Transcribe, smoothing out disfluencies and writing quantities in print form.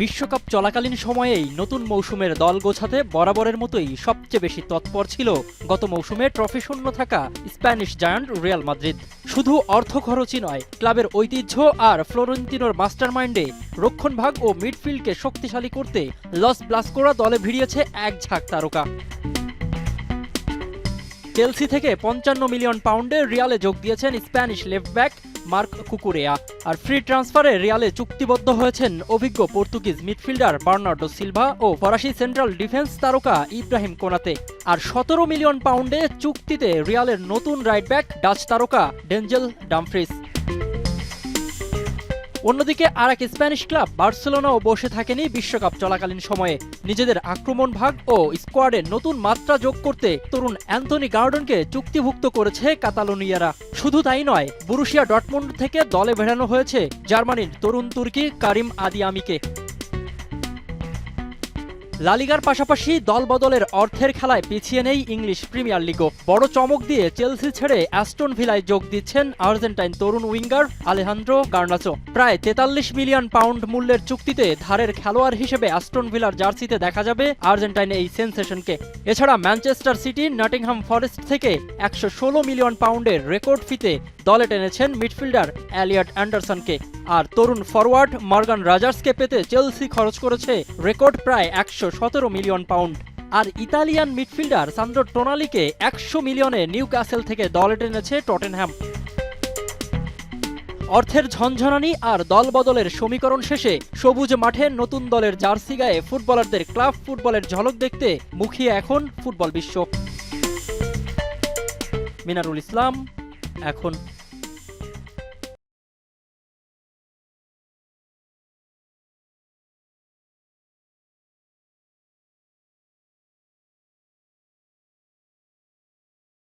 বিশ্বকাপ চলাকালীন সময়েই নতুন মৌসুমের দল গোছাতে বরাবরের মতোই সবচেয়ে বেশি তৎপর ছিল গত মৌসুমে ট্রফি শূন্য থাকা স্প্যানিশ জায়ান্ট রিয়াল মাদ্রিদ। শুধু অর্থ খরচই নয়, ক্লাবের ঐতিহ্য আর ফ্লোরেন্তিনোর মাস্টারমাইন্ডে রক্ষণভাগ ও মিডফিল্ডকে শক্তিশালী করতে লস ব্লাসকোরা দলে ভিড়িয়েছে এক ঝাঁক তারকা। চেলসি থেকে ৫৫ মিলিয়ন পাউন্ডে রিয়ালে যোগ দিয়েছেন Spanish left back Mark Cucurella. আর ফ্রি ট্রান্সফারে রিয়ালে চুক্তিবদ্ধ হয়েছেন অভিজ্ঞ পর্তুগিজ মিডফিল্ডার বার্নার্ডো সিলভা ও ফরাসি সেন্ট্রাল ডিফেন্স তারকা ইব্রাহিম কোনাতে। আর ১৭ মিলিয়ন পাউন্ডে চুক্তিতে রিয়ালের নতুন রাইট ব্যাক ডাচ তারকা ডেনজেল ডামফ্রিস। অন্যদিকে আরেক স্প্যানিশ ক্লাব বার্সেলোনাও বসে থাকেনি বিশ্বকাপ চলাকালীন সময়ে। নিজেদের আক্রমণ ভাগ ও স্কোয়াডে নতুন মাত্রা যোগ করতে তরুণ অ্যান্থনি গার্ডনকে চুক্তিভুক্ত করেছে কাতালোনিয়ারা। শুধু তাই নয়, বরুশিয়া ডর্টমুন্ড থেকে দলে ভেড়ানো হয়েছে জার্মানির তরুণ তুর্কি কারিম আদিয়ামিকে। লা লিগার পাশাপাশি দল বদলের অর্থের খেলায় পিছিয়ে নেই ইংলিশ প্রিমিয়ার লিগও। বড় চমক দিয়ে চেলসি ছেড়ে অ্যাস্টন ভিলায় যোগ দিচ্ছেন আর্জেন্টাইন তরুণ উইঙ্গার আলেহান্দ্রো গার্নাচো। প্রায় ৪৩ মিলিয়ন পাউন্ড মূল্যের চুক্তিতে ধারের খেলোয়াড় হিসেবে অ্যাস্টন ভিলার জার্সিতে দেখা যাবে আর্জেন্টাইন এই সেন্সেশনকে। এছাড়া ম্যানচেস্টার সিটি, নটিংহাম ফরেস্ট থেকে ১১৬ মিলিয়ন পাউন্ডের রেকর্ড ফিতে দলে টেনেছেন মিডফিল্ডার এলিয়ট অ্যান্ডারসনকে। আর তরুণ ফরওয়ার্ড মর্গান রজার্সকে পেতে চেলসি খরচ করেছে রেকর্ড প্রায় ১১৭ মিলিয়ন পাউন্ড। আর ইতালিয়ান মিডফিল্ডার সান্দ্রো টোনালিকে ১০০ মিলিয়নে নিউক্যাসল থেকে দলে টেনেছে টটেনহ্যাম। অর্থের ঝনঝনানি আর দল বদলের সমীকরণ শেষে সবুজ মাঠে নতুন দলের জার্সি গায়ে ফুটবলারদের ক্লাব ফুটবলের ঝলক দেখতে মুখিয়ে এখন ফুটবল বিশ্ব। মিনারুল ইসলাম, এখন।